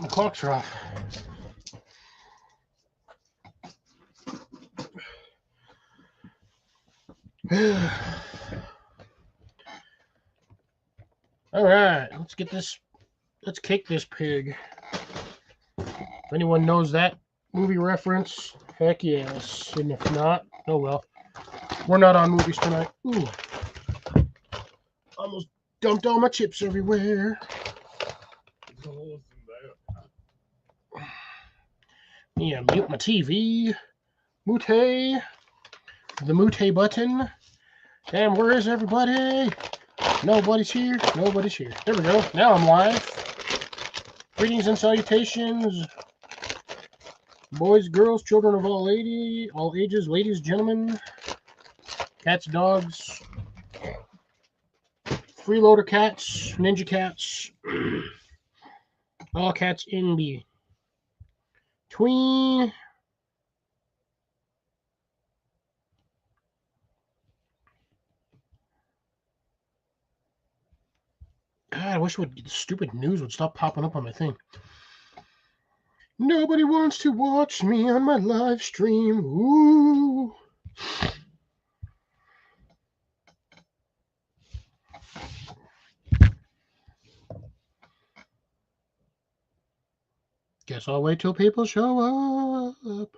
The clocks are off. All right, let's get this. Let's kick this pig. If anyone knows that movie reference, heck yes. And if not, oh well. We're not on movies tonight. Ooh. Almost dumped all my chips everywhere. Yeah, mute my TV. Mute. The mute button. Damn, where is everybody? Nobody's here. Nobody's here. There we go. Now I'm live. Greetings and salutations. Boys, girls, children of all ages, ladies, gentlemen, cats, dogs, freeloader cats, ninja cats, all cats in between. God, I wish the stupid news would stop popping up on my thing. Nobody wants to watch me on my live stream. Ooh. Guess I'll wait till people show up.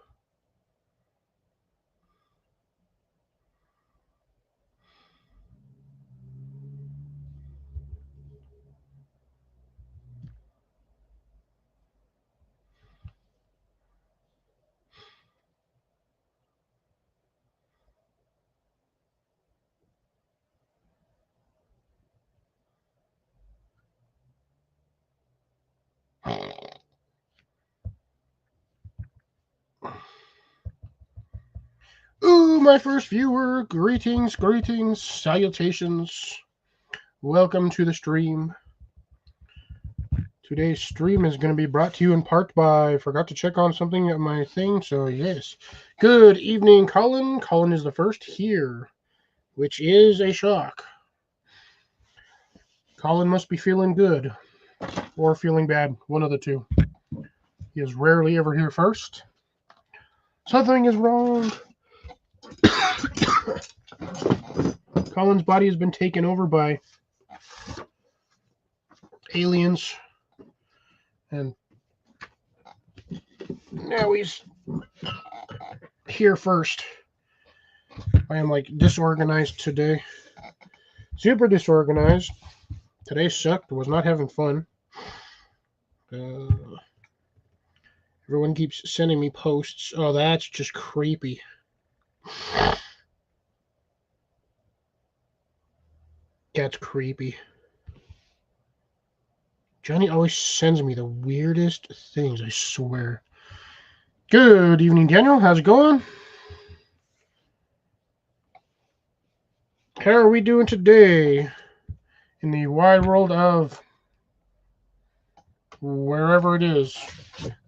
Ooh, my first viewer. Greetings, salutations. Welcome to the stream. Today's stream is going to be brought to you in part by, forgot to check on something at my thing, so yes. Good evening, Colin. Colin is the first here, which is a shock. Colin must be feeling good or feeling bad, one of the two. He is rarely ever here first. Something is wrong. Colin's body has been taken over by aliens, and now he's here first. I am like disorganized today. Super disorganized. Today sucked. Was not having fun. Everyone keeps sending me posts. Oh, that's just creepy. That's creepy. Johnny always sends me the weirdest things, I swear. Good evening, Daniel. How's it going? How are we doing today in the wide world of wherever it is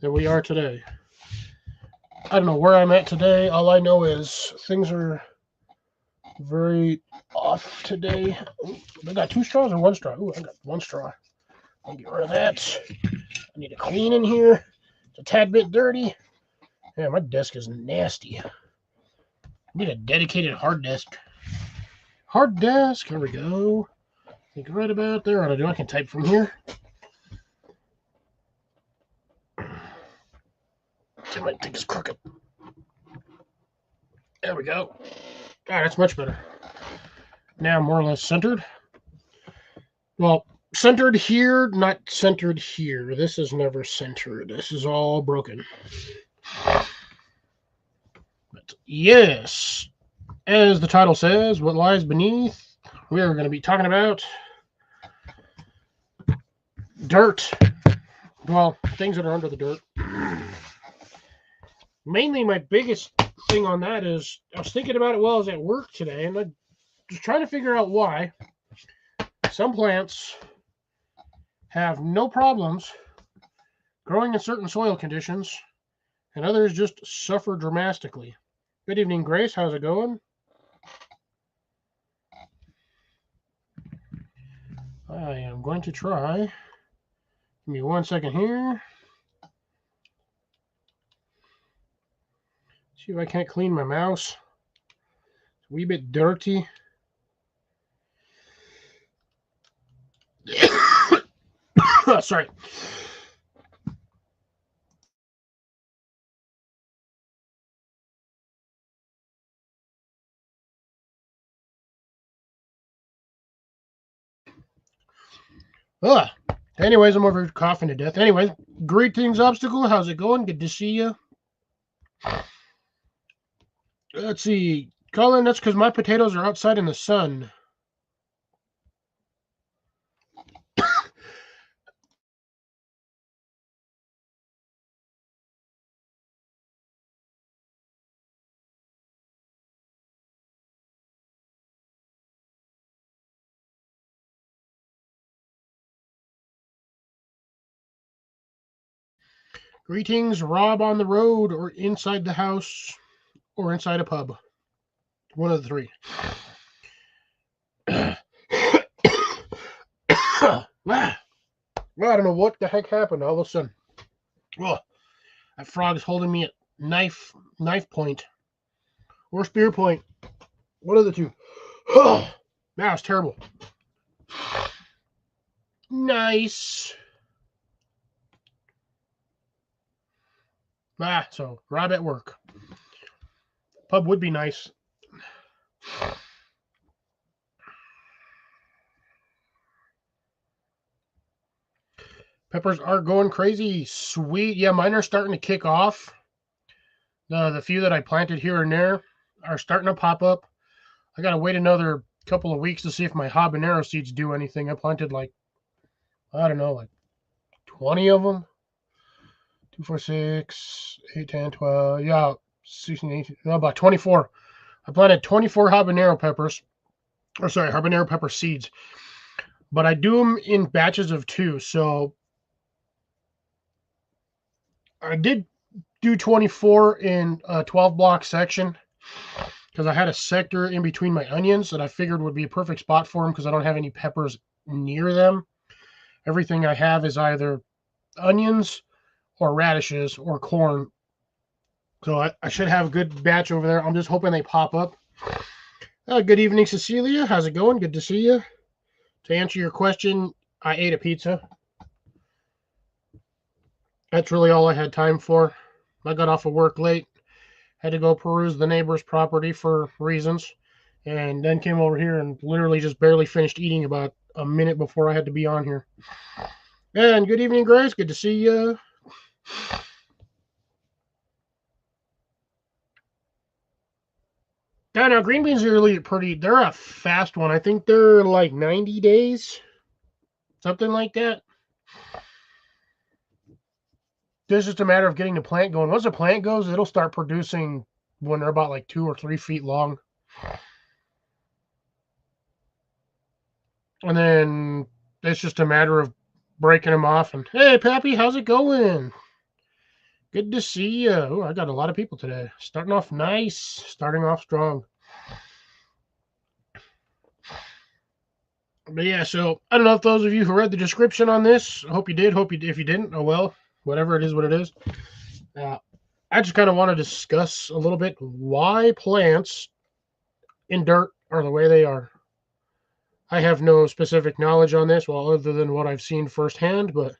that we are today? I don't know where I'm at today. All I know is things are very off today. Ooh, I got 2 straws or 1 straw? Ooh, I got 1 straw. I'll get rid of that. I need to clean in here. It's a tad bit dirty. Yeah, my desk is nasty. I need a dedicated hard desk. Hard desk. Here we go. I think right about there ought to do. I can type from here. My thing is crooked. There we go. Ah, that's much better. Now more or less centered. Well, centered here, not centered here. This is never centered. This is all broken. But yes, as the title says, what lies beneath, we are going to be talking about dirt. Well, things that are under the dirt. Mainly my biggest thing on that is I was thinking about it while I was at work today, and I was trying to figure out why some plants have no problems growing in certain soil conditions, and others just suffer dramatically. Good evening, Grace. How's it going? I am going to try. Give me 1 second here. See if I can't clean my mouse. It's a wee bit dirty. Sorry. Ugh. Anyways, I'm over coughing to death. Anyways, greetings, Obstacle. How's it going? Good to see you. Let's see. Colin, that's because my potatoes are outside in the sun. Greetings, Rob on the road or inside the house or inside a pub. One of the three. Well, I don't know what the heck happened all of a sudden. Oh, that frog's holding me at knife point or spear point. One of the two. That was terrible. Nice. So Rob at work. Pub would be nice. Peppers are going crazy. Sweet. Yeah, mine are starting to kick off. The few that I planted here and there are starting to pop up. I got to wait another couple of weeks to see if my habanero seeds do anything. I planted like 20 of them. 2, 4, 6, 8, 10, 12. Yeah, 16, 18. No, about 24. I planted 24 habanero peppers. Or sorry, habanero pepper seeds. But I do them in batches of 2. So I did do 24 in a 12 block section because I had a sector in between my onions that I figured would be a perfect spot for them because I don't have any peppers near them. Everything I have is either onions or radishes or corn. So I should have a good batch over there. I'm just hoping they pop up. Good evening, Cecilia. How's it going? Good to see you. To answer your question, I ate a pizza. That's really all I had time for. I got off of work late, had to go peruse the neighbor's property for reasons, and then came over here and literally just barely finished eating about a minute before I had to be on here. And good evening, Grace. Good to see you. Yeah, now green beans are really pretty. They're a fast one. I think they're like 90 days, something like that. It's just a matter of getting the plant going. Once the plant goes, it'll start producing when they're about like 2 or 3 feet long. And then it's just a matter of breaking them off. And hey, Pappy, how's it going? Good to see you. Oh, I got a lot of people today. Starting off nice, starting off strong. But yeah, so I don't know if those of you who read the description on this, I hope you did. Hope you did. If you didn't, oh well, whatever it is, what it is. I just kind of want to discuss a little bit why plants in dirt are the way they are. I have no specific knowledge on this, well, other than what I've seen firsthand. But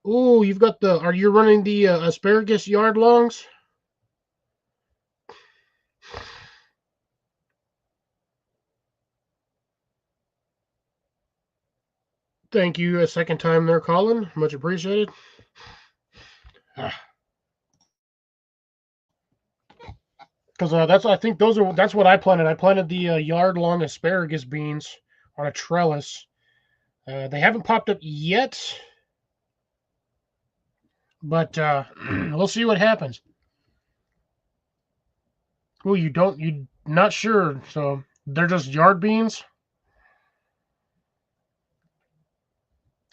ooh, you've got the. Are you running the asparagus yard longs? Thank you a second time there, Colin. Much appreciated. Because that's what I planted. I planted the yard long asparagus beans on a trellis. They haven't popped up yet, but we'll see what happens. Oh, you not sure? So they're just yard beans.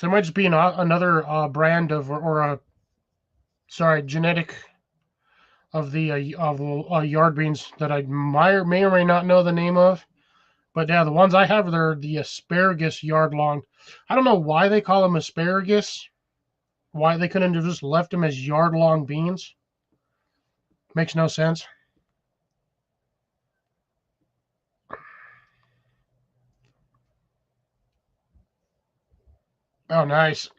There might just be another brand of or a genetic of the yard beans that I may or may not know the name of. But yeah, the ones I have are the asparagus yard long. I don't know why they call them asparagus. Why they couldn't have just left them as yard long beans. Makes no sense. Oh, nice.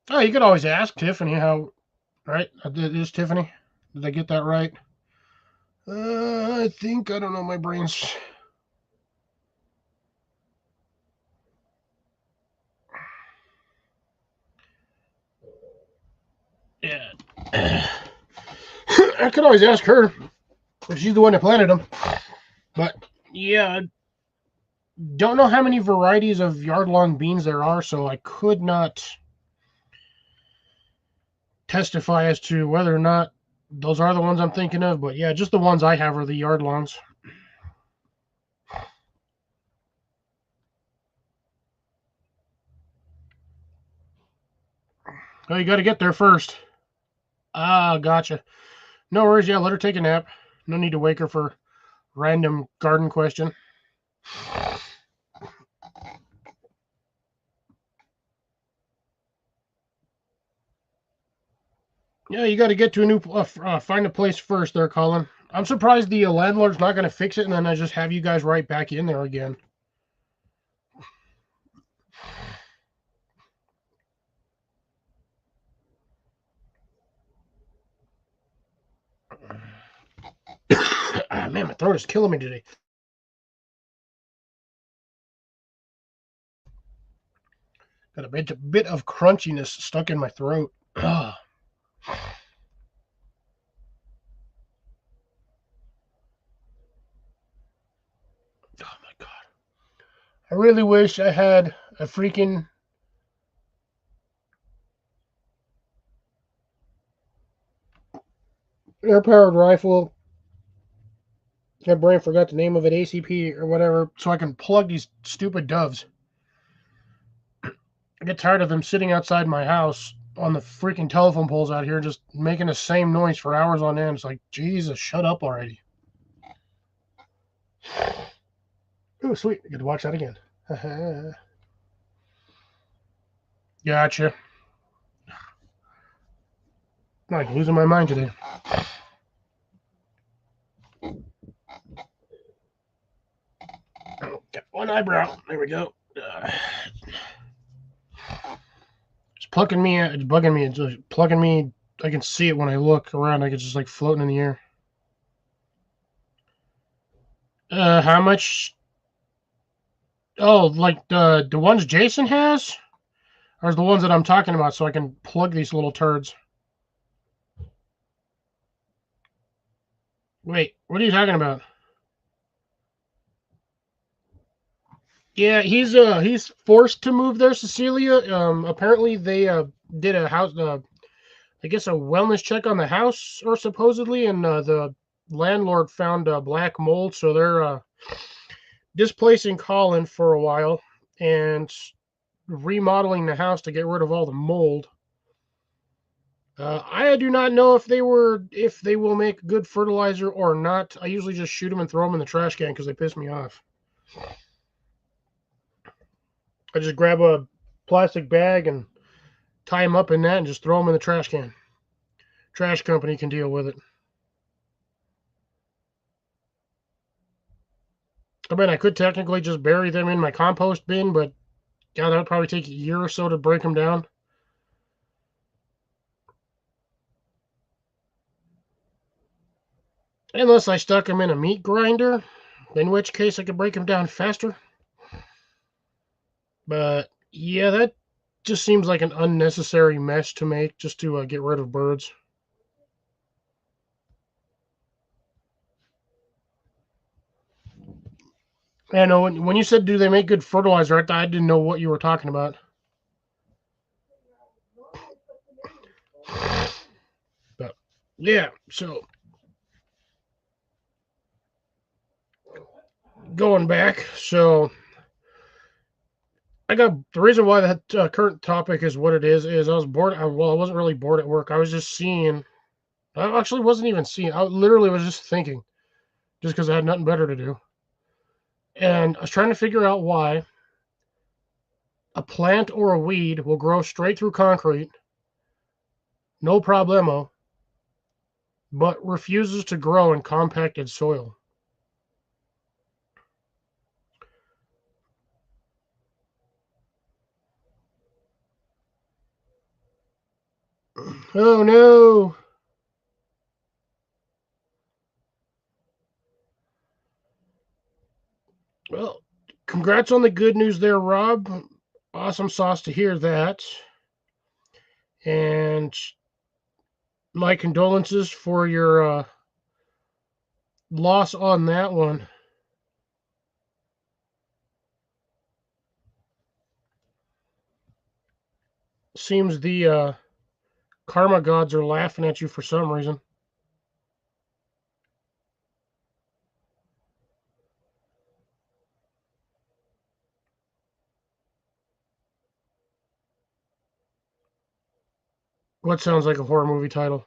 Oh, you could always ask Tiffany how, right? It is Tiffany. Did I get that right? I think, I don't know, my brain's... Yeah. I could always ask her. She's the one that planted them. But, yeah, don't know how many varieties of yard-long beans there are, so I could not testify as to whether or not those are the ones I'm thinking of. But, yeah, just the ones I have are the yard-longs. Oh, you got to get there first. Ah, gotcha. No worries. Yeah, let her take a nap. No need to wake her for random garden question. Yeah, you got to get to a new, find a place first there, Colin. I'm surprised the landlord's not going to fix it, and then I just have you guys right back in there again. Man, my throat is killing me today. Got a bit of crunchiness stuck in my throat. Oh my god. I really wish I had a freaking air-powered rifle. My brain forgot the name of it, ACP or whatever, so I can plug these stupid doves. I get tired of them sitting outside my house on the freaking telephone poles out here, just making the same noise for hours on end. It's like, Jesus, shut up already. Oh, sweet. I get to watch that again. Gotcha. I'm like losing my mind today. Got one eyebrow. There we go. It's plucking me. It's bugging me. It's just plugging me. I can see it when I look around. Like it's just like floating in the air. How much? Oh, like the ones Jason has, or the ones that I'm talking about, so I can plug these little turds. Wait, what are you talking about? Yeah, he's forced to move there, Cecilia. Apparently they did a house, I guess a wellness check on the house, or supposedly, and the landlord found black mold, so they're displacing Colin for a while and remodeling the house to get rid of all the mold. I do not know if they will make good fertilizer or not. I usually just shoot them and throw them in the trash can because they piss me off. I just grab a plastic bag and tie them up in that and just throw them in the trash can. Trash company can deal with it. I mean, I could technically just bury them in my compost bin, but yeah, that would probably take a year or so to break them down. Unless I stuck them in a meat grinder, in which case I could break them down faster. But yeah, that just seems like an unnecessary mess to make just to get rid of birds. I know when you said do they make good fertilizer, I didn't know what you were talking about. But yeah, so going back, so I got the reason why that current topic is what it is I was bored. Well, I wasn't really bored at work. I was just seeing. I actually wasn't even seeing. I literally was just thinking, just because I had nothing better to do, and I was trying to figure out why a plant or a weed will grow straight through concrete no problemo, but refuses to grow in compacted soil. Oh no! Well, congrats on the good news there, Rob. Awesome sauce to hear that. And my condolences for your loss on that one. Seems the karma gods are laughing at you for some reason. What sounds like a horror movie title?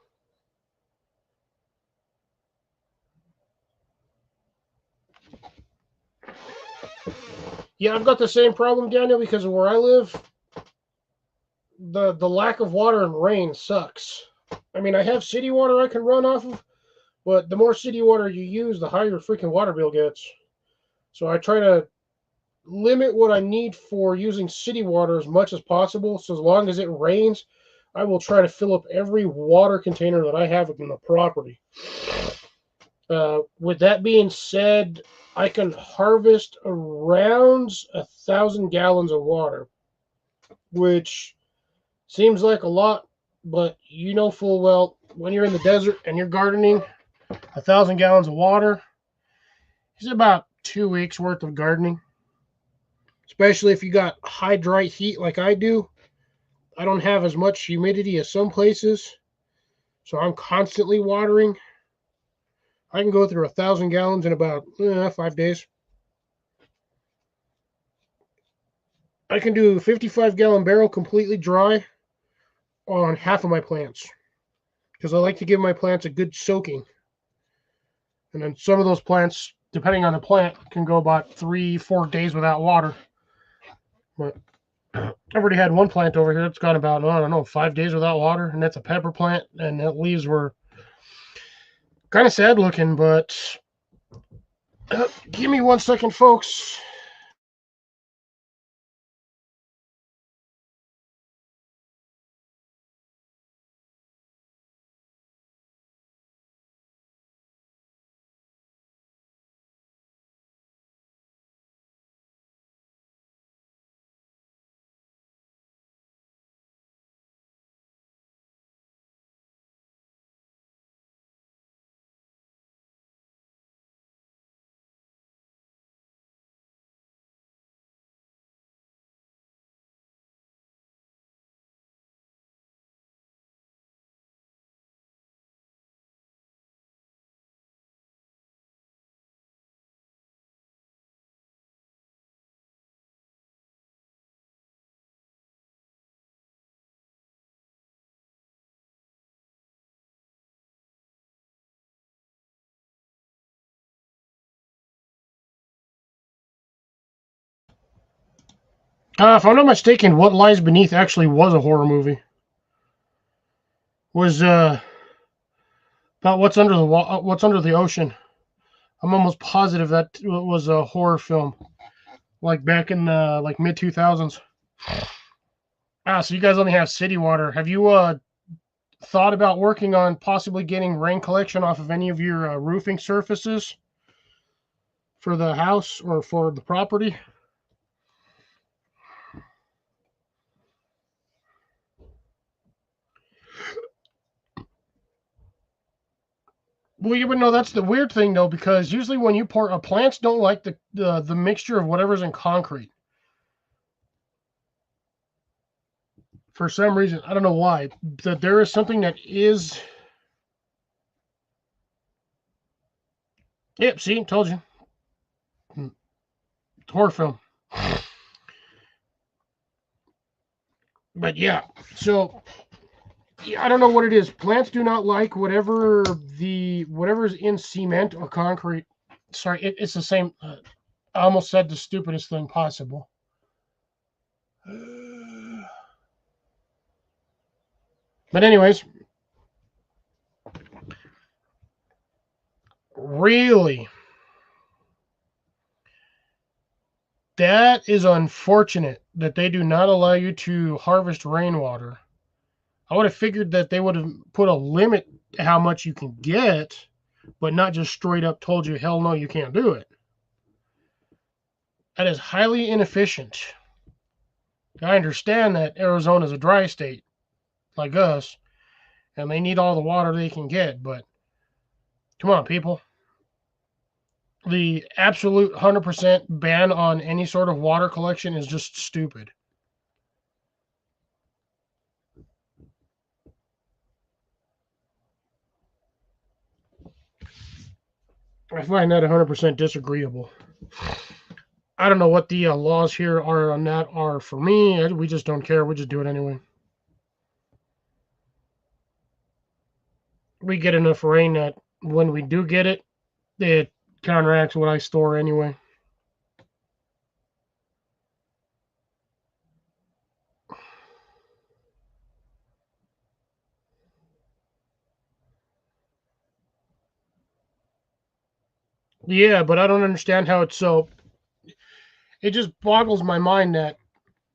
Yeah, I've got the same problem, Daniel, because of where I live. The lack of water and rain sucks. I mean, I have city water I can run off of, but the more city water you use, the higher your freaking water bill gets. So I try to limit what I need for using city water as much as possible. So as long as it rains, I will try to fill up every water container that I have in the property. With that being said, I can harvest around 1,000 gallons of water, which seems like a lot, but you know full well when you're in the desert and you're gardening, 1,000 gallons of water is about 2 weeks worth of gardening. Especially if you got high dry heat like I do. I don't have as much humidity as some places, so I'm constantly watering. I can go through 1,000 gallons in about 5 days. I can do a 55-gallon barrel completely dry on half of my plants because I like to give my plants a good soaking. And then some of those plants, depending on the plant, can go about 3-4 days without water. But I've already had one plant over here that's gone about, I don't know, 5 days without water, and that's a pepper plant, and the leaves were kind of sad looking, but give me 1 second, folks. If I'm not mistaken, What Lies Beneath actually was a horror movie. Was about what's under the ocean. I'm almost positive that was a horror film, like back in the mid 2000s. So you guys only have city water. Have you thought about working on possibly getting rain collection off of any of your roofing surfaces for the house or for the property? Well, you would know that's the weird thing though, because usually when you pour, plants don't like the mixture of whatever's in concrete. For some reason, I don't know why. That there is something that is. Yep, see, told you. Horror film. But yeah, so yeah, I don't know what it is. Plants do not like whatever's in cement or concrete. Sorry, it's the same. I almost said the stupidest thing possible. But anyways, Really? That is unfortunate that they do not allow you to harvest rainwater. I would have figured that they would have put a limit to how much you can get, but not just straight up told you, hell no, you can't do it. That is highly inefficient. I understand that Arizona is a dry state like us, and they need all the water they can get, but come on, people. The absolute 100% ban on any sort of water collection is just stupid. I find that 100% disagreeable. I don't know what the laws here are on that are for me. We just don't care. We just do it anyway. We get enough rain that when we do get it, it counteracts what I store anyway. Yeah, but I don't understand how it's so. It just boggles my mind that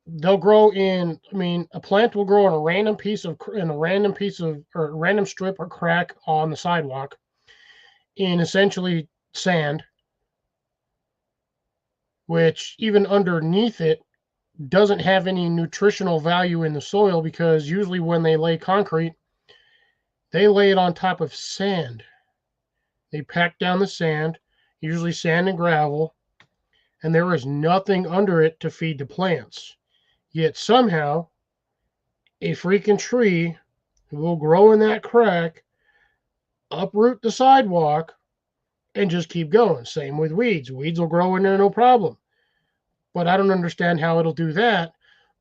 they'll grow in. I mean, a plant will grow in a random piece of or a random strip or crack on the sidewalk in essentially sand, which even underneath it doesn't have any nutritional value in the soil because usually when they lay concrete, they lay it on top of sand. They pack down the sand, usually sand and gravel, and there is nothing under it to feed the plants. Yet somehow, a freaking tree will grow in that crack, uproot the sidewalk, and just keep going. Same with weeds. Weeds will grow in there no problem. But I don't understand how it'll do that.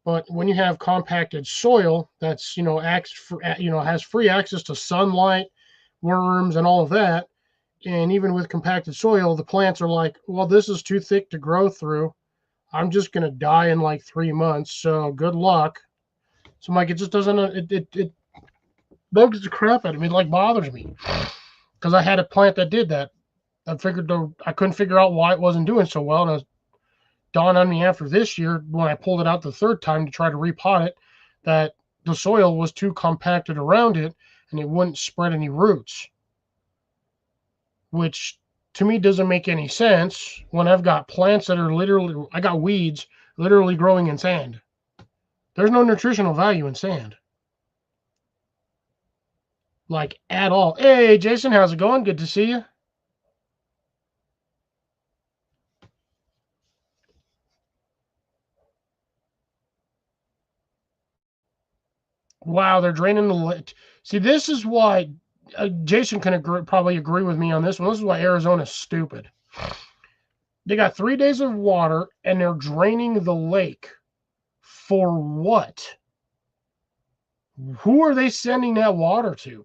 But when you have compacted soil that's, has free access to sunlight, worms, and all of that, and even with compacted soil, the plants are like, well, this is too thick to grow through. I'm just going to die in like 3 months. So good luck. So I'm like, it just doesn't, it bugs the crap out of me. It like bothers me because I had a plant that did that. I couldn't figure out why it wasn't doing so well. And it dawned on me after this year when I pulled it out the third time to try to repot it that the soil was too compacted around it and it wouldn't spread any roots, which to me doesn't make any sense when I've got plants that are I got weeds literally growing in sand. There's no nutritional value in sand. Like at all. Hey, Jason, how's it going? Good to see you. Wow, they're draining the lake. See, this is why Jason can probably agree with me on this one. This is why Arizona's stupid. They got 3 days of water and they're draining the lake. For what? Who are they sending that water to?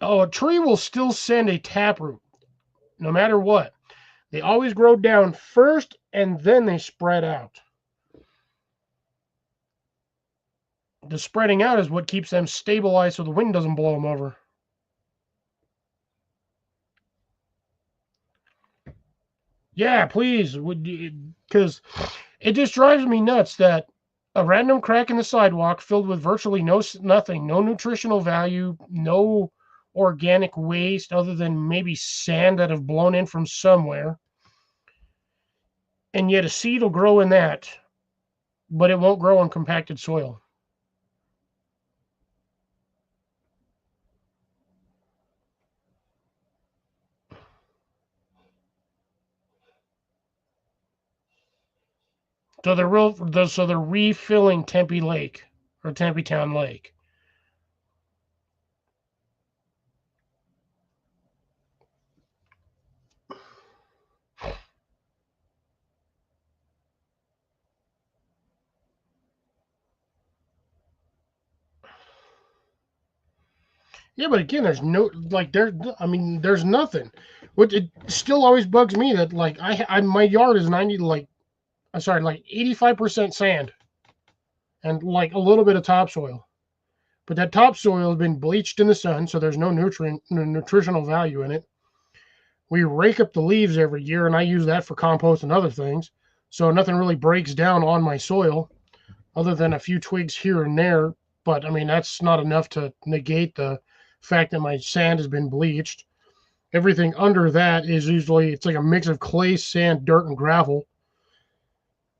Oh, a tree will still send a taproot, no matter what. They always grow down first and then they spread out. The spreading out is what keeps them stabilized so the wind doesn't blow them over. Yeah, please, because it just drives me nuts that a random crack in the sidewalk filled with virtually nothing, no nutritional value, no organic waste other than maybe sand that have blown in from somewhere, and yet a seed will grow in that, but it won't grow in compacted soil. So they're refilling Tempe Lake or Tempe Town Lake. Yeah, but again, there's no there's nothing. What it still always bugs me that like my yard is 85% sand and like a little bit of topsoil. But that topsoil has been bleached in the sun, so there's no nutritional value in it. We rake up the leaves every year, and I use that for compost and other things. So nothing really breaks down on my soil other than a few twigs here and there. But I mean, that's not enough to negate the fact that my sand has been bleached. Everything under that is usually, it's like a mix of clay, sand, dirt, and gravel.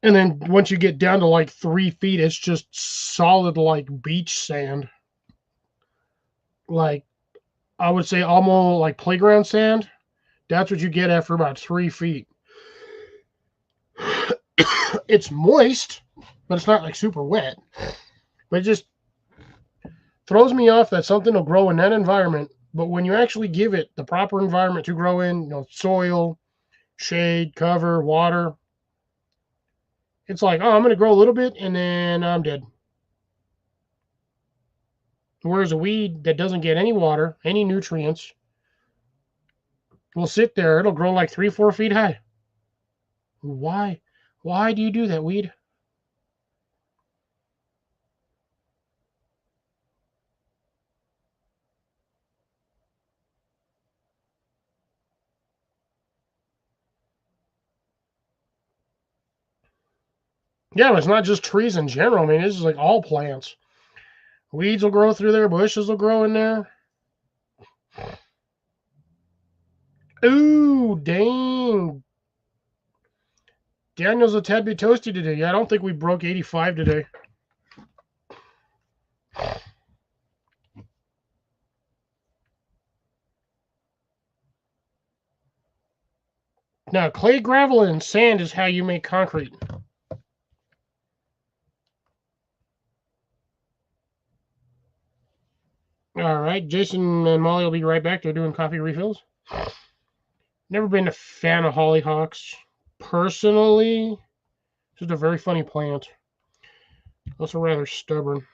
And then once you get down to like 3 feet, it's just solid like beach sand. Like, I would say almost like playground sand. That's what you get after about 3 feet. It's moist, but it's not like super wet. But it just throws me off that something will grow in that environment. But when you actually give it the proper environment to grow in, soil, shade, cover, water, it's like, oh, I'm going to grow a little bit and then I'm dead. Whereas a weed that doesn't get any water, any nutrients, will sit there. It'll grow like 3-4 feet high. Why? Why do you do that, weed? Yeah, it's not just trees in general. I mean, this is like all plants. Weeds will grow through there. Bushes will grow in there. Ooh, dang. Daniel's a tad bit toasty today. Yeah, I don't think we broke 85 today. Now, clay, gravel, and sand is how you make concrete. All right, Jason and Molly will be right back. They're doing coffee refills. Never been a fan of hollyhocks. Personally, it's just a very funny plant. Also rather stubborn.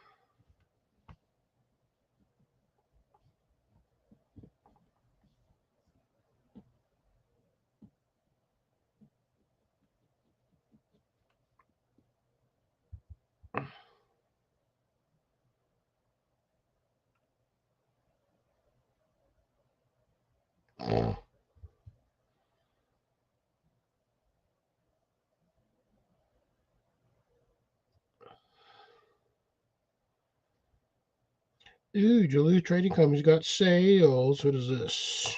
Ooh, Duluth Trading Company's got sales. What is this?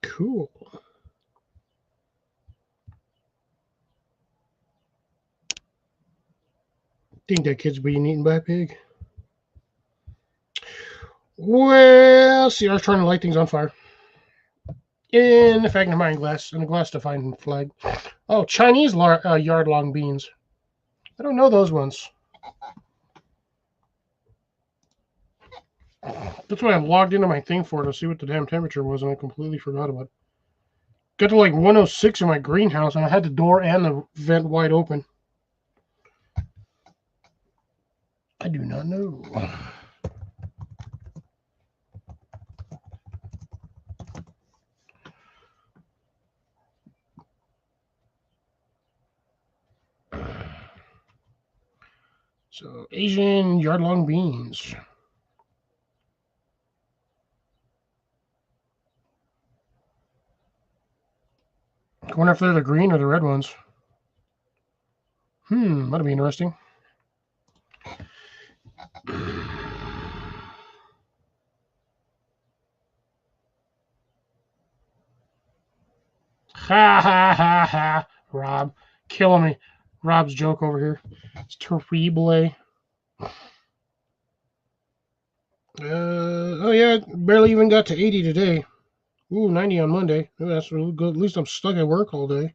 Cool. Think that kid's being eaten by a pig. Well, see, I was trying to light things on fire. In the magnifying glass, and a glass-defying flag. Oh, Chinese yard-long beans. I don't know those ones. That's why I logged into my thing for to see what the damn temperature was, and I completely forgot about it. Got to like 106 in my greenhouse, and I had the door and the vent wide open. I do not know. So, Asian yard-long beans. I wonder if they're the green or the red ones. That'll be interesting. Ha ha ha ha. Rob, killing me. Rob's joke over here. It's terrible. Oh yeah, barely even got to 80 today. Ooh, 90 on Monday. Ooh, that's really good. At least I'm stuck at work all day.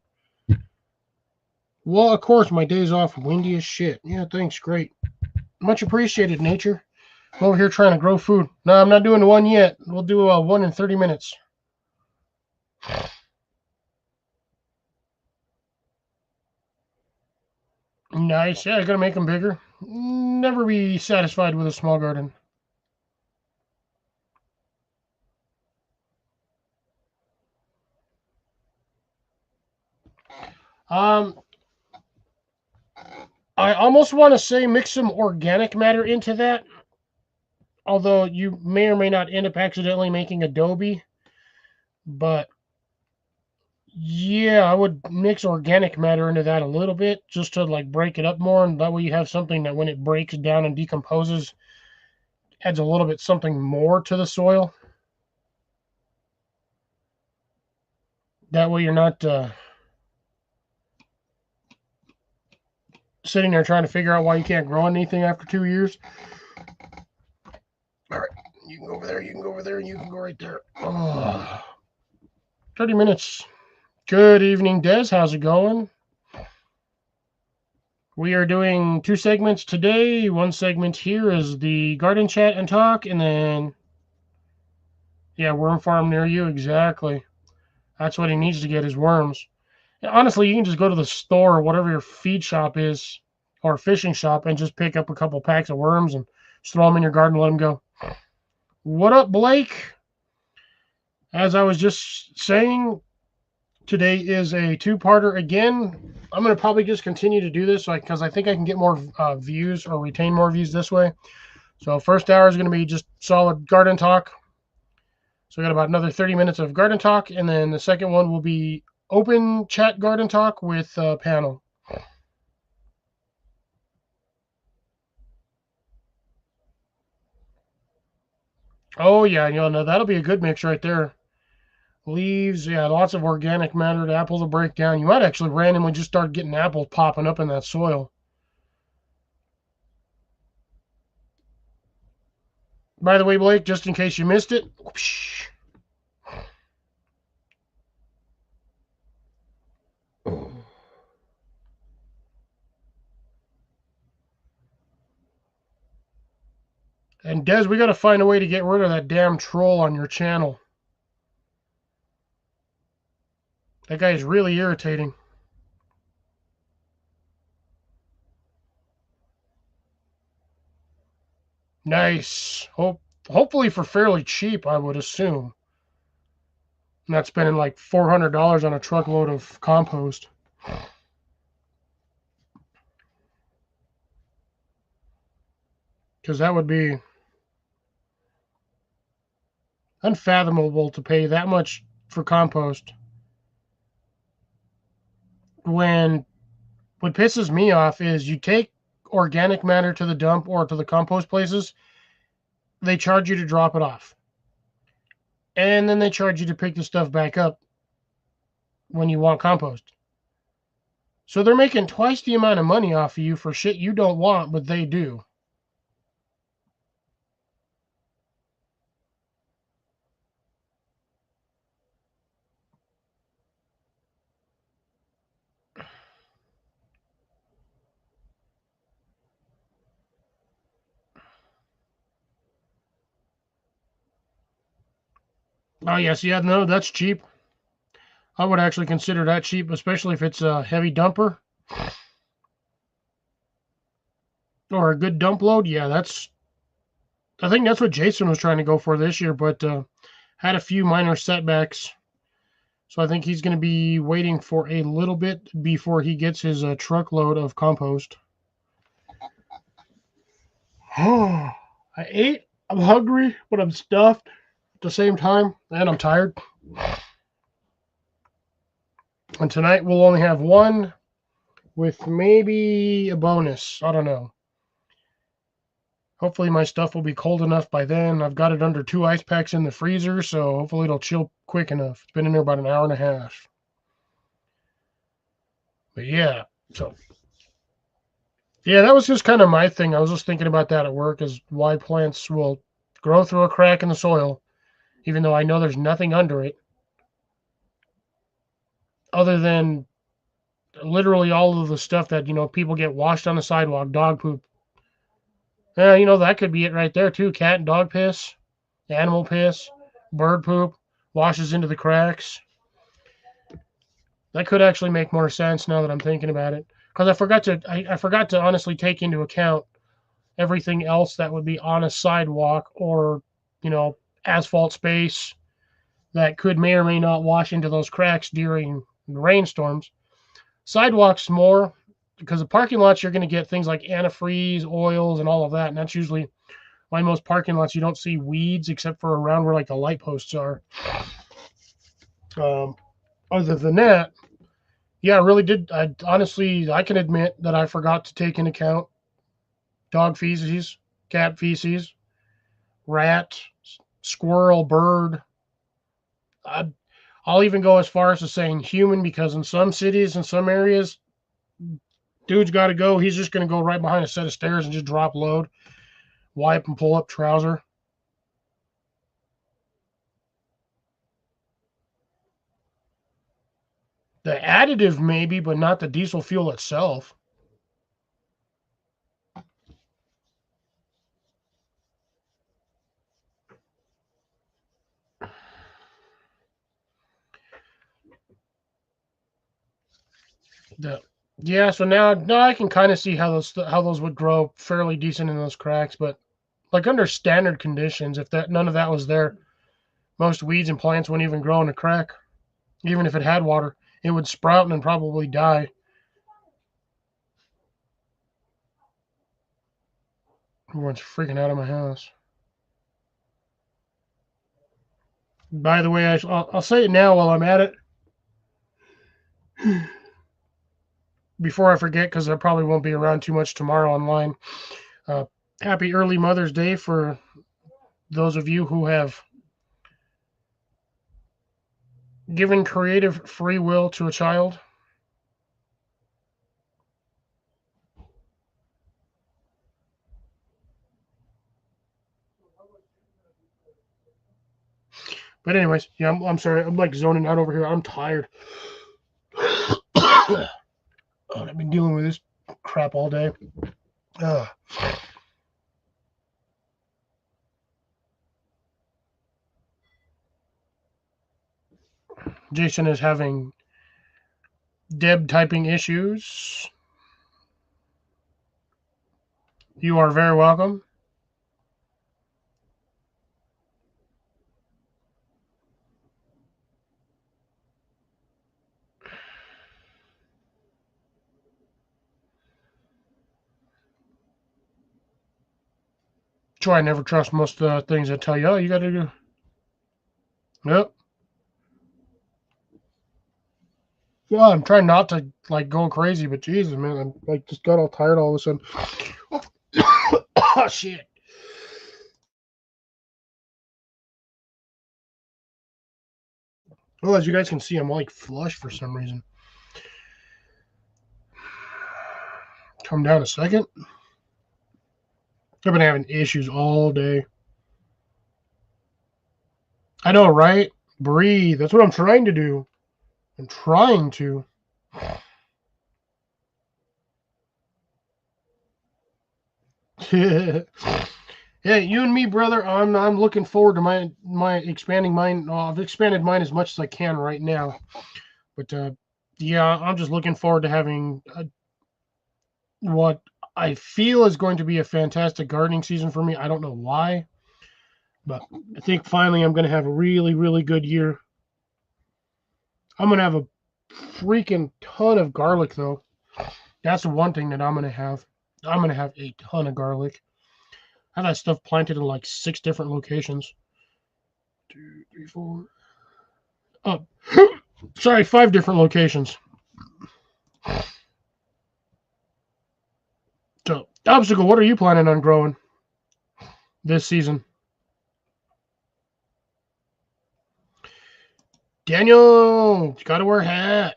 Well, of course, my day's off. Windy as shit. Yeah, thanks. Great. Much appreciated, nature. I'm over here trying to grow food. No, I'm not doing one yet. We'll do one in 30 minutes. Nice. Yeah, I gotta make them bigger. Never be satisfied with a small garden. Um, I almost want to say mix some organic matter into that, although you may or may not end up accidentally making adobe. But yeah, I would mix organic matter into that a little bit just to like break it up more, and that way you have something that when it breaks down and decomposes, adds a little bit something more to the soil. That way you're not sitting there trying to figure out why you can't grow anything after 2 years. All right, you can go over there, you can go over there, and you can go right there. Oh, 30 minutes. Good evening, Des. How's it going? We are doing 2 segments today. One segment here is the garden chat and talk, and then, yeah, worm farm near you. Exactly. That's what he needs to get is worms. And honestly, you can just go to the store or whatever your feed shop is or fishing shop and just pick up a couple packs of worms and just throw them in your garden and let them go. What up, Blake? As I was just saying, today is a 2-parter again. I'm going to probably just continue to do this because I think I can get more views or retain more views this way. So first hour is going to be just solid garden talk. So we got about another 30 minutes of garden talk, and then the second one will be open chat garden talk with panel. Oh yeah, no, that'll be a good mix right there. Leaves, yeah, lots of organic matter. The apples will break down. You might actually randomly just start getting apples popping up in that soil. By the way, Blake, just in case you missed it, whoosh. And Des, we got to find a way to get rid of that damn troll on your channel. That guy is really irritating. Nice. Hopefully for fairly cheap, I would assume. Not spending like $400 on a truckload of compost. Because that would be unfathomable to pay that much for compost. When what pisses me off is you take organic matter to the dump or to the compost places, they charge you to drop it off. And then they charge you to pick the stuff back up when you want compost. So they're making twice the amount of money off of you for shit you don't want, but they do. Oh, yes, yeah, no, that's cheap. I would actually consider that cheap, especially if it's a heavy dumper or a good dump load. Yeah, I think that's what Jason was trying to go for this year, but had a few minor setbacks. So I think he's going to be waiting for a little bit before he gets his truckload of compost. I ate. I'm hungry, but I'm stuffed at the same time, and I'm tired. And tonight we'll only have one with maybe a bonus. I don't know. Hopefully my stuff will be cold enough by then. I've got it under 2 ice packs in the freezer, so hopefully it'll chill quick enough. It's been in there about an hour and a half. But yeah, so yeah, that was just kind of my thing. I was just thinking about that at work, is why plants will grow through a crack in the soil, even though I know there's nothing under it, other than literally all of the stuff that, people get washed on the sidewalk, dog poop. Yeah, that could be it right there too. Cat and dog piss, animal piss, bird poop, washes into the cracks. That could actually make more sense now that I'm thinking about it. because I forgot to honestly take into account everything else that would be on a sidewalk or, you know, asphalt space that could may or may not wash into those cracks during rainstorms. Sidewalks more because the parking lots you're going to get things like antifreeze, oils, and all of that, and that's usually why most parking lots you don't see weeds except for around where like the light posts are. Um, Other than that, yeah, I really did. I can admit that I forgot to take into account dog feces, cat feces, rat, squirrel, bird. I, I'll even go as far as to saying human because in some cities, in some areas, dude's got to go. He's just going to go right behind a set of stairs and just drop load, wipe and pull up trouser. The additive maybe, but not the diesel fuel itself. The Yeah, so now I can kind of see how those would grow fairly decent in those cracks, but like under standard conditions, if that none of that was there, most weeds and plants wouldn't even grow in a crack. Even if it had water, it would sprout and probably die. Everyone's freaking out of my house. By the way, I'll say it now while I'm at it before I forget because I probably won't be around too much tomorrow online. Uh, Happy early Mother's Day for those of you who have given creative free will to a child. But anyways, yeah, I'm sorry. I'm like zoning out over here. I'm tired. Oh, I've been dealing with this crap all day. Uh, Jason is having Deb typing issues. You are very welcome. That's why I never trust most things that tell you, oh, you got to do. Yep. Well, I'm trying not to like go crazy, but Jesus, man, I'm like just got all tired all of a sudden. Oh shit. Well, as you guys can see, I'm like flush for some reason. Come down a second. I've been having issues all day. I know, right? Breathe. That's what I'm trying to do. I'm trying to. Yeah, you and me, brother. I'm looking forward to my expanding mine. I've expanded mine as much as I can right now, but yeah, I'm just looking forward to having what I feel is going to be a fantastic gardening season for me. I don't know why, but I think finally I'm going to have a really, really good year. I'm going to have a freaking ton of garlic, though. That's the one thing that I'm going to have. I'm going to have a ton of garlic. I have that stuff planted in like 6 different locations. 2, 3, 4. Oh, sorry, 5 different locations. So, Obstacle, what are you planning on growing this season? Daniel, you got to wear a hat.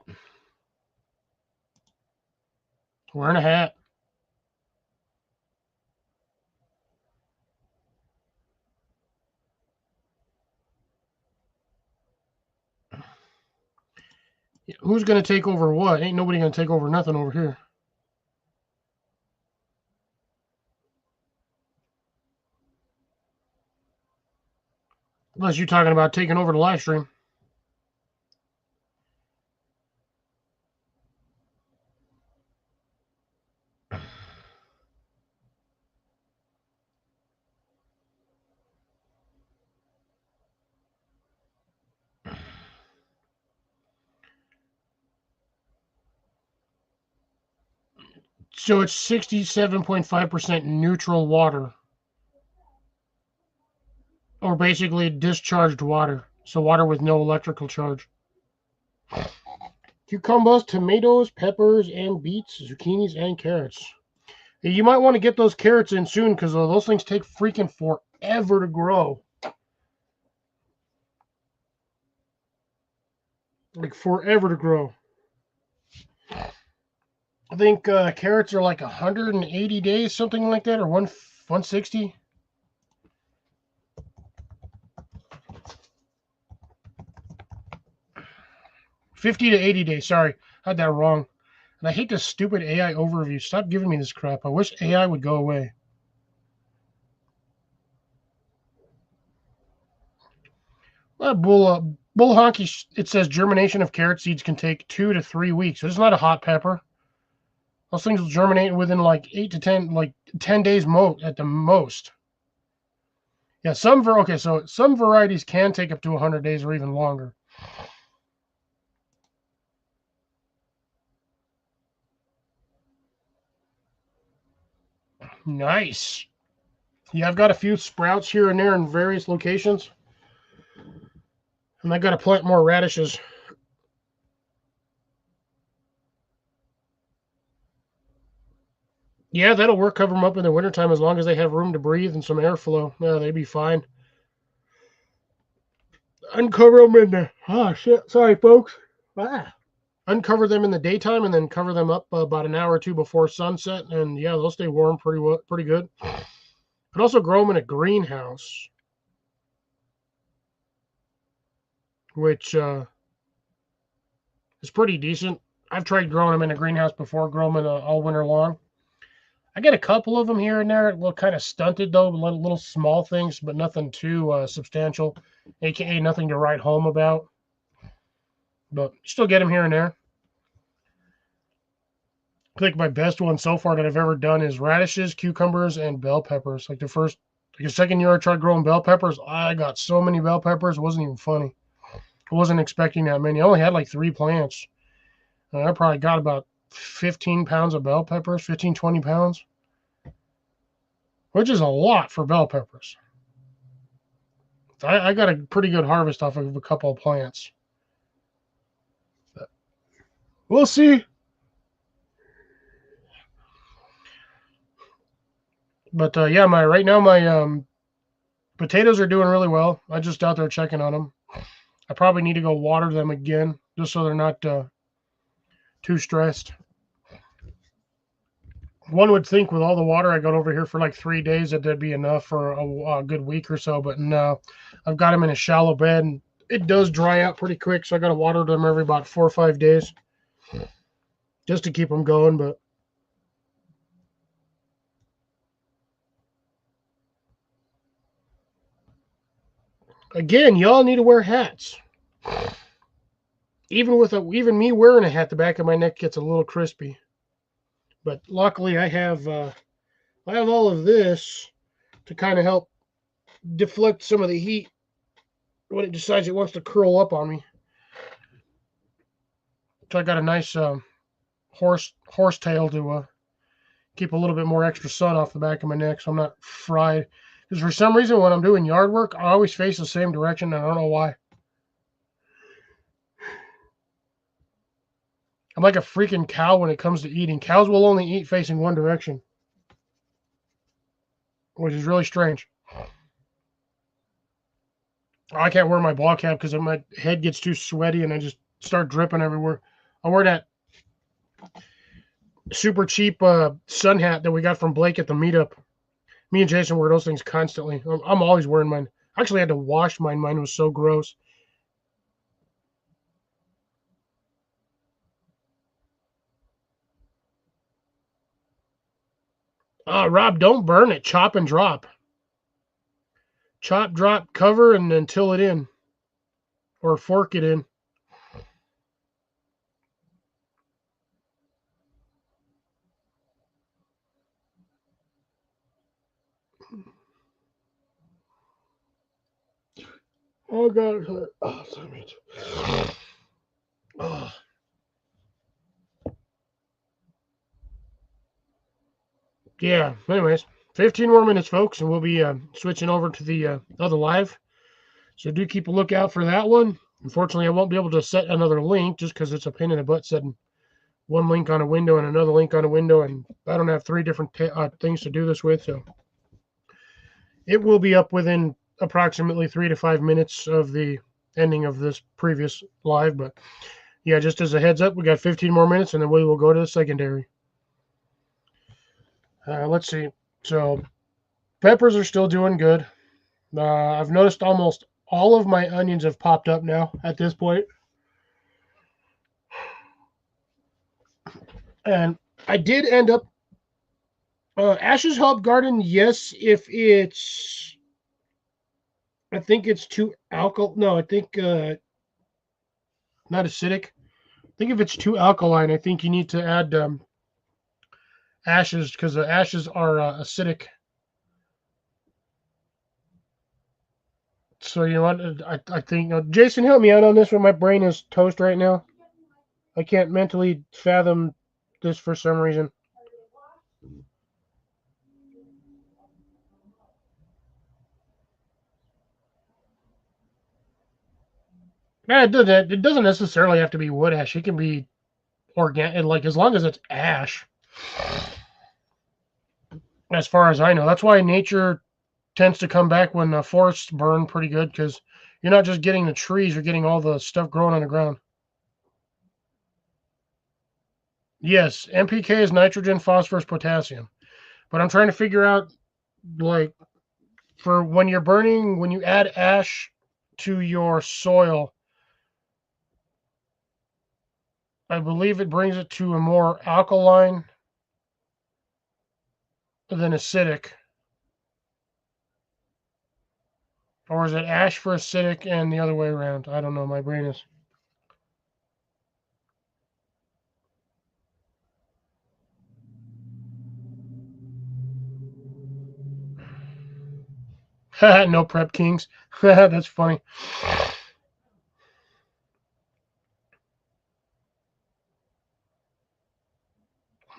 Wearing a hat. Who's going to take over what? Ain't nobody going to take over nothing over here. Unless you're talking about taking over the live stream. So it's 67.5% neutral water. Or basically discharged water. So water with no electrical charge. Cucumbers, tomatoes, peppers, and beets, zucchinis, and carrots. You might want to get those carrots in soon because those things take freaking forever to grow. Like forever to grow. I think carrots are like 180 days, something like that, or 160. $50 to $80. Sorry, I had that wrong. And I hate this stupid AI overview. Stop giving me this crap. I wish AI would go away. Bull honky. It says germination of carrot seeds can take 2 to 3 weeks. So it's not a hot pepper. Those things will germinate within like 8 to 10, like 10 days at the most. Yeah, some varieties can take up to 100 days or even longer. Nice. Yeah, I've got a few sprouts here and there in various locations. And I got to plant more radishes. Yeah, that'll work. Cover them up in the wintertime as long as they have room to breathe and some airflow. Yeah, they'd be fine. Uncover them in the... Oh, shit. Sorry, folks. Uncover them in the daytime and then cover them up about an hour or two before sunset. And yeah, they'll stay warm pretty good. Could also grow them in a greenhouse, which is pretty decent. I've tried growing them in a greenhouse before, grow them all winter long. I get a couple of them here and there, a little kind of stunted though, little small things, but nothing too substantial, aka nothing to write home about. But still get them here and there. I think my best one so far that I've ever done is radishes, cucumbers, and bell peppers. Like the second year I tried growing bell peppers, I got so many bell peppers, it wasn't even funny. I wasn't expecting that many. I only had like 3 plants. And I probably got about 15 pounds of bell peppers, 15, 20 pounds, which is a lot for bell peppers. I got a pretty good harvest off of a couple of plants. But we'll see. But yeah, right now my potatoes are doing really well. I just out there checking on them. I probably need to go water them again just so they're not too stressed. One would think with all the water I got over here for like 3 days that that'd be enough for a good week or so, but no. I've got them in a shallow bed and it does dry out pretty quick, so I got to water them every about 4 or 5 days just to keep them going. But again, y'all need to wear hats. Even me wearing a hat, the back of my neck gets a little crispy. But luckily, I have all of this to kind of help deflect some of the heat when it decides it wants to curl up on me. So I got a nice horse tail to keep a little bit more extra sun off the back of my neck, so I'm not fried. Because for some reason, when I'm doing yard work, I always face the same direction, and I don't know why. I'm like a freaking cow when it comes to eating. Cows will only eat facing one direction, which is really strange. I can't wear my ball cap because my head gets too sweaty and I just start dripping everywhere. I wear that super cheap sun hat that we got from Blake at the meetup. Me and Jason wear those things constantly. I'm always wearing mine. I actually had to wash mine. Mine was so gross. Rob, don't burn it. Chop and drop. Chop, drop, cover, and then till it in. Or fork it in. Oh, God. Oh, damn it. Oh. Yeah, anyways, 15 more minutes, folks, and we'll be switching over to the other live. So do keep a lookout for that one. Unfortunately, I won't be able to set another link just because it's a pain in the butt setting one link on a window and another link on a window, and I don't have three different things to do this with, so it will be up within approximately 3 to 5 minutes of the ending of this previous live. But yeah, just as a heads up, we got 15 more minutes, and then we will go to the secondary. Let's see. So peppers are still doing good. I've noticed almost all of my onions have popped up now at this point. And I did end up Ash's Help Garden, yes, if it's I think it's too alkal. No, I think not acidic. I think if it's too alkaline, I think you need to add ashes because the ashes are acidic. So you know what? I think Jason, help me out on this one. My brain is toast right now. I can't mentally fathom this for some reason. Yeah, it doesn't necessarily have to be wood ash. It can be organic, like as long as it's ash. As far as I know, that's why nature tends to come back when the forests burn pretty good because you're not just getting the trees, you're getting all the stuff growing on the ground. Yes, NPK is nitrogen, phosphorus, potassium. But I'm trying to figure out, like, for when you're burning, when you add ash to your soil, I believe it brings it to a more alkaline than acidic. Or is it ash for acidic and the other way around? I don't know. My brain is. No prep kings. That's funny.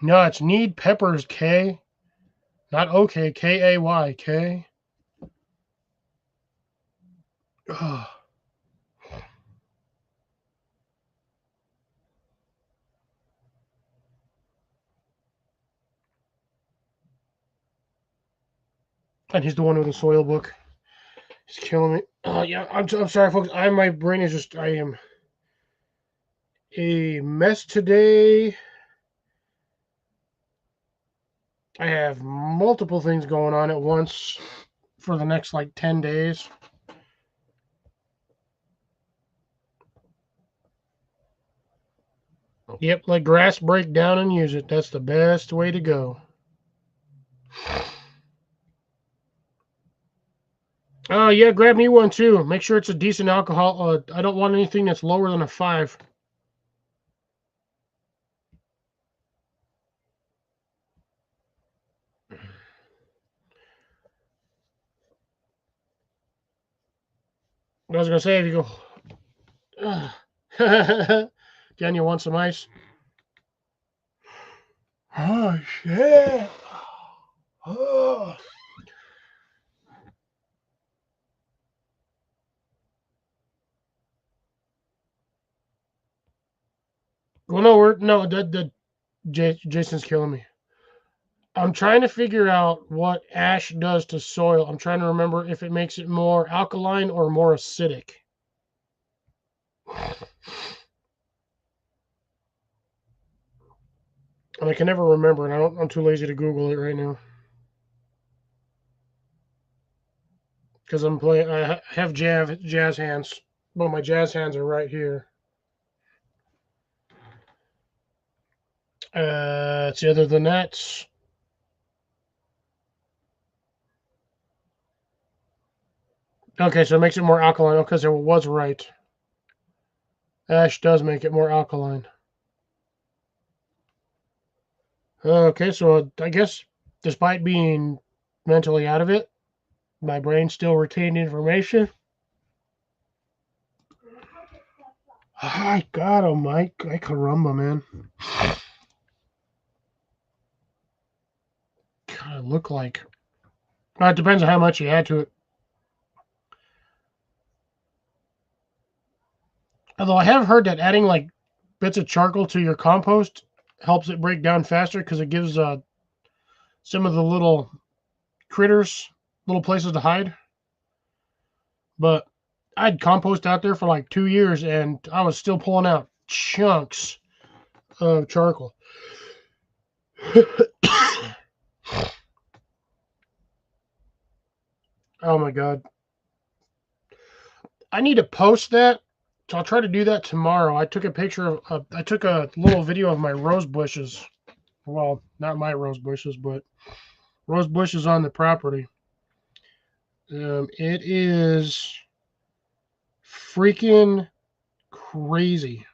No, it's need peppers, K. Not okay, Kay, K. Ugh. And he's the one with the soil book. He's killing me. Yeah, I'm sorry, folks. My brain is just, I am a mess today. I have multiple things going on at once for the next like 10 days. Yep, let grass break down and use it. That's the best way to go. Oh, yeah, grab me one too. Make sure it's a decent alcohol. I don't want anything that's lower than a 5. I was going to say, if you go, Jen, you want some ice? Oh, shit. Oh. Well, no, Jason's killing me. I'm trying to figure out what ash does to soil. I'm trying to remember if it makes it more alkaline or more acidic. And I can never remember, and I'm too lazy to Google it right now. Because I'm playing, I have jazz hands. Well, my jazz hands are right here. It's other than that. Okay, so it makes it more alkaline. Okay, so it was right. Ash does make it more alkaline. Okay, so I guess despite being mentally out of it, my brain still retained information. I got him, Mike. I caramba, man. look like? It depends on how much you add to it. Although I have heard that adding like bits of charcoal to your compost helps it break down faster because it gives some of the little critters little places to hide. But I had compost out there for like 2 years and I was still pulling out chunks of charcoal. Oh my God. I need to post that. So I'll try to do that tomorrow. I took a picture of, I took a little video of my rose bushes. Well, not my rose bushes, but rose bushes on the property. It is freaking crazy.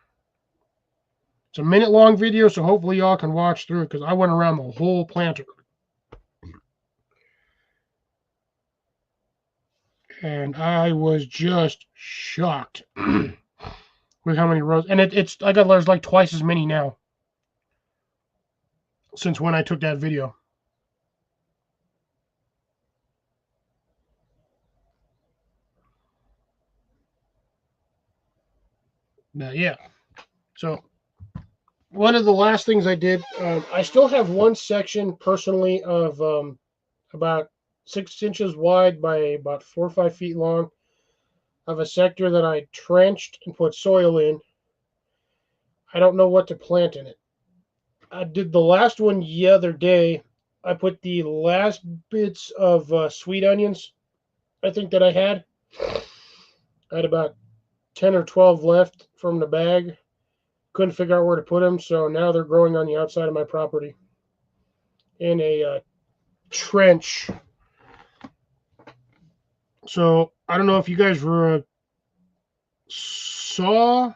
It's a minute-long video, so hopefully y'all can watch through it because I went around the whole planter. And I was just shocked with how many roses. And I got there's like twice as many now since when I took that video. Yeah. So one of the last things I did, I still have one section personally of about 6 inches wide by about 4 or 5 feet long of a sector that I trenched and put soil in. I don't know what to plant in it. I did the last one the other day. I put the last bits of sweet onions, I think that I had. I had about 10 or 12 left from the bag. Couldn't figure out where to put them, so now they're growing on the outside of my property in a trench. So I don't know if you guys saw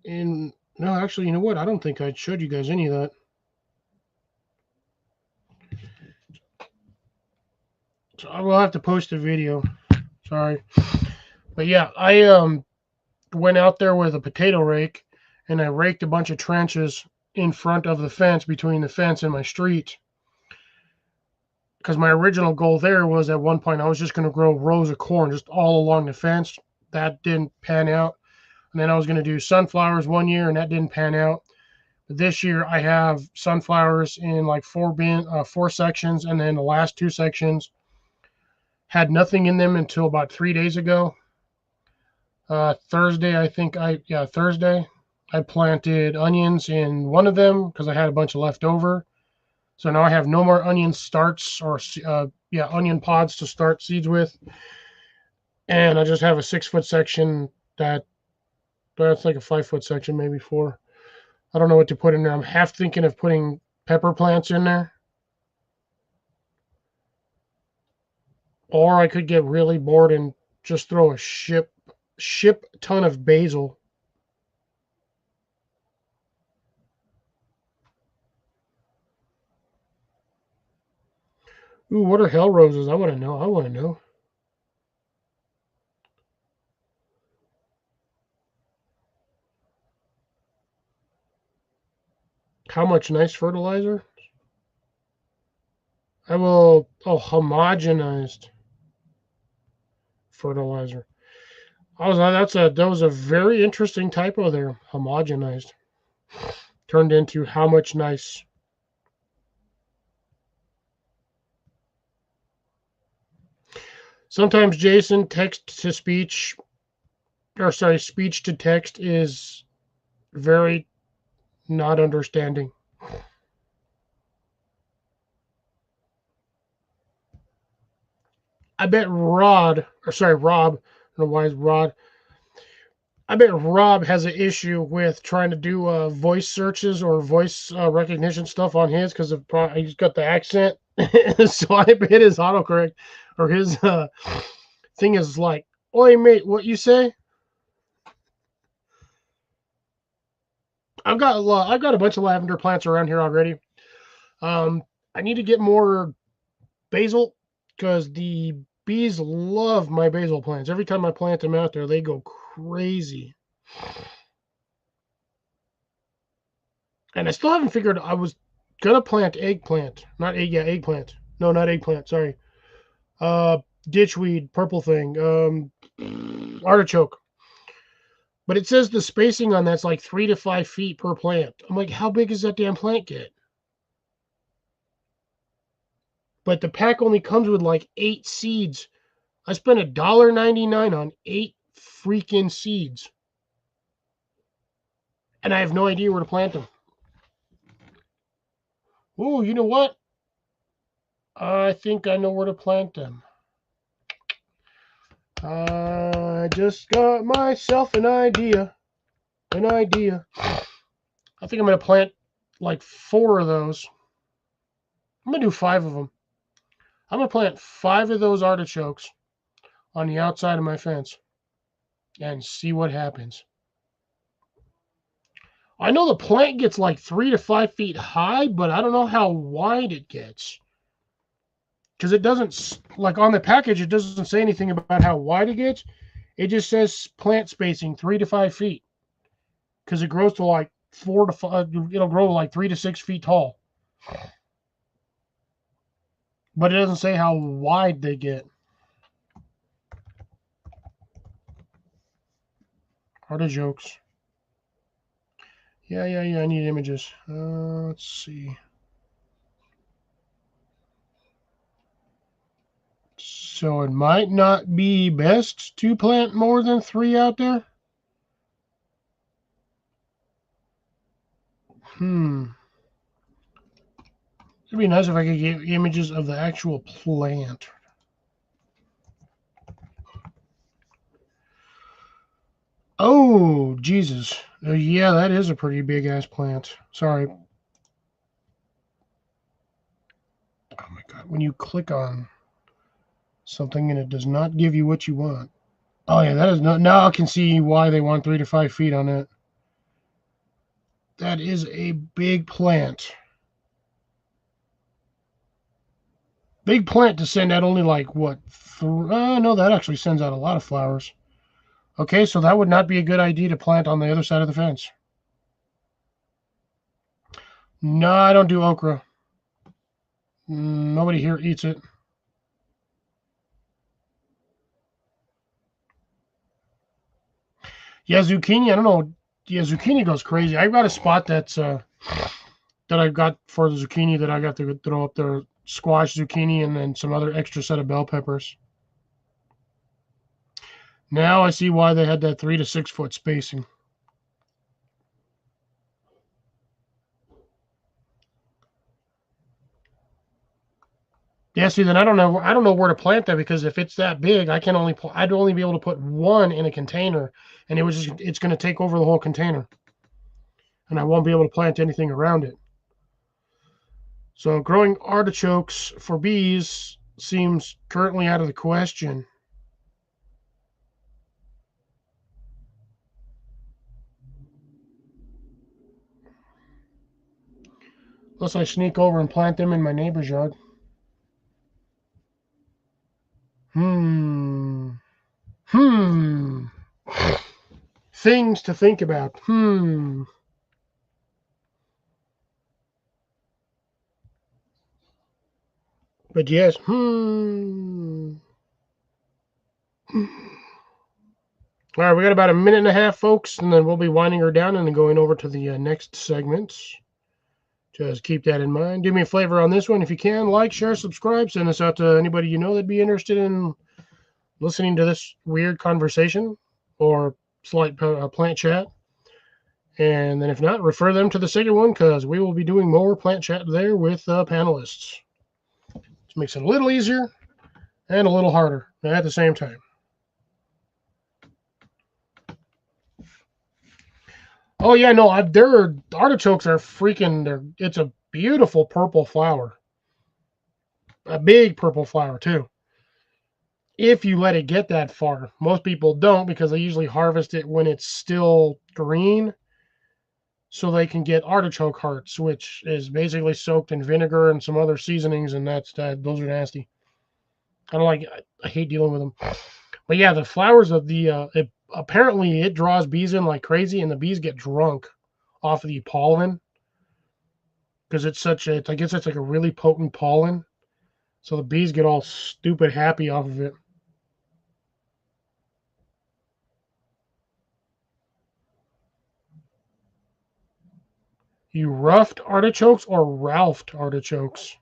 in. No, actually, you know what? I don't think I showed you guys any of that. So I will have to post a video. Sorry. But yeah, I went out there with a potato rake and I raked a bunch of trenches in front of the fence, between the fence and my street. Because my original goal there was at one point I was just going to grow rows of corn just all along the fence. That didn't pan out. And then I was going to do sunflowers one year and that didn't pan out. But this year I have sunflowers in like 4 sections, and then the last 2 sections had nothing in them until about 3 days ago. Thursday, Thursday, I planted onions in one of them because I had a bunch of left over. So now I have no more onion starts or onion pods to start seeds with. And I just have a 6-foot section that's like a 5-foot section, maybe 4. I don't know what to put in there. I'm half thinking of putting pepper plants in there. Or I could get really bored and just throw a ship ton of basil. Ooh, what are hell roses? I want to know. How much nice fertilizer? I will. Oh, homogenized fertilizer. That was a very interesting typo there. Homogenized turned into how much nice. Sometimes, Jason, text to speech, or sorry, speech to text is very not understanding. I bet Rob, I don't know why it's Rod. I bet Rob has an issue with trying to do voice searches or voice recognition stuff on his because he's got the accent. So I bet his autocorrect or his thing is like, "Oi, mate, what you say?" I've got a bunch of lavender plants around here already. I need to get more basil because the bees love my basil plants. Every time I plant them out there, they go crazy. And I still haven't figured. gonna plant eggplant. Not egg, yeah, eggplant. No, not eggplant, sorry. Ditchweed, purple thing. Artichoke. But it says the spacing on that's like 3 to 5 feet per plant. I'm like, how big does that damn plant get? But the pack only comes with like 8 seeds. I spent $1.99 on 8 freaking seeds. And I have no idea where to plant them. Ooh, you know what? I think I know where to plant them. I just got myself an idea. An idea. I think I'm going to plant like 4 of those. I'm going to do 5 of them. I'm going to plant 5 of those artichokes on the outside of my fence and see what happens. I know the plant gets like 3 to 5 feet high, but I don't know how wide it gets. Because it doesn't, like on the package, it doesn't say anything about how wide it gets. It just says plant spacing 3 to 5 feet. Because it grows to like 4 to 5, it'll grow like 3 to 6 feet tall. But it doesn't say how wide they get. Artichokes. Yeah, I need images. Let's see. So it might not be best to plant more than 3 out there? It'd be nice if I could get images of the actual plant. Oh, Jesus. Yeah, that is a pretty big-ass plant. Sorry. Oh, my God. When you click on something and it does not give you what you want. Oh, yeah, that is not... Now I can see why they want 3 to 5 feet on it. That is a big plant. Big plant to send out only like, what? No, that actually sends out a lot of flowers. Okay, so that would not be a good idea to plant on the other side of the fence. No, I don't do okra. Nobody here eats it. Yeah, zucchini, I don't know. Yeah, zucchini goes crazy. I've got a spot that's that I've got for the zucchini that I got to throw up there. Squash, zucchini, and then some other extra set of bell peppers. Now I see why they had that 3 to 6 foot spacing. Yeah, see, then I don't know where to plant that, because if it's that big, I'd only be able to put 1 in a container, and it's going to take over the whole container, and I won't be able to plant anything around it. So growing artichokes for bees seems currently out of the question. Unless I sneak over and plant them in my neighbor's yard. Things to think about. But yes, All right, we got about a minute and a half, folks, and then we'll be winding her down and then going over to the next segments. Just keep that in mind. Do me a favor on this one. If you can, like, share, subscribe. Send this out to anybody you know that'd be interested in listening to this weird conversation or slight plant chat. And then if not, refer them to the second one, because we will be doing more plant chat there with panelists. Which makes it a little easier and a little harder at the same time. Oh yeah, no, their artichokes are freaking. It's a beautiful purple flower, a big purple flower too. If you let it get that far, most people don't, because they usually harvest it when it's still green, so they can get artichoke hearts, which is basically soaked in vinegar and some other seasonings, and those are nasty. I don't like. I hate dealing with them. But yeah, the flowers of the apparently it draws bees in like crazy, and the bees get drunk off of the pollen. because it's such a, I guess it's like a really potent pollen. So the bees get all stupid happy off of it. You roughed artichokes or Ralphed artichokes?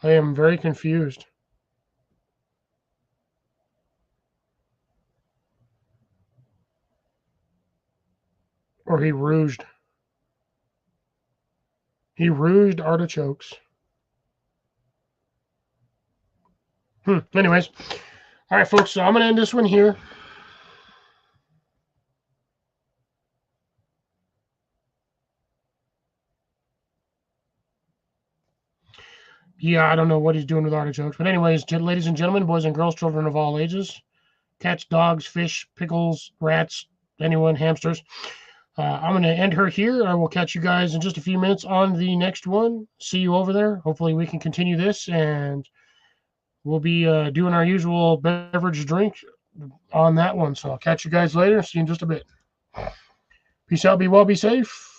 I am very confused. Or he rouged. He rouged artichokes. Anyways. All right, folks. So I'm going to end this one here. Yeah, I don't know what he's doing with artichokes. But anyways, ladies and gentlemen, boys and girls, children of all ages, cats, dogs, fish, pickles, rats, anyone, hamsters. I'm going to end her here. I will catch you guys in just a few minutes on the next one. See you over there. Hopefully we can continue this, and we'll be doing our usual beverage drink on that one. So I'll catch you guys later. See you in just a bit. Peace out. Be well. Be safe.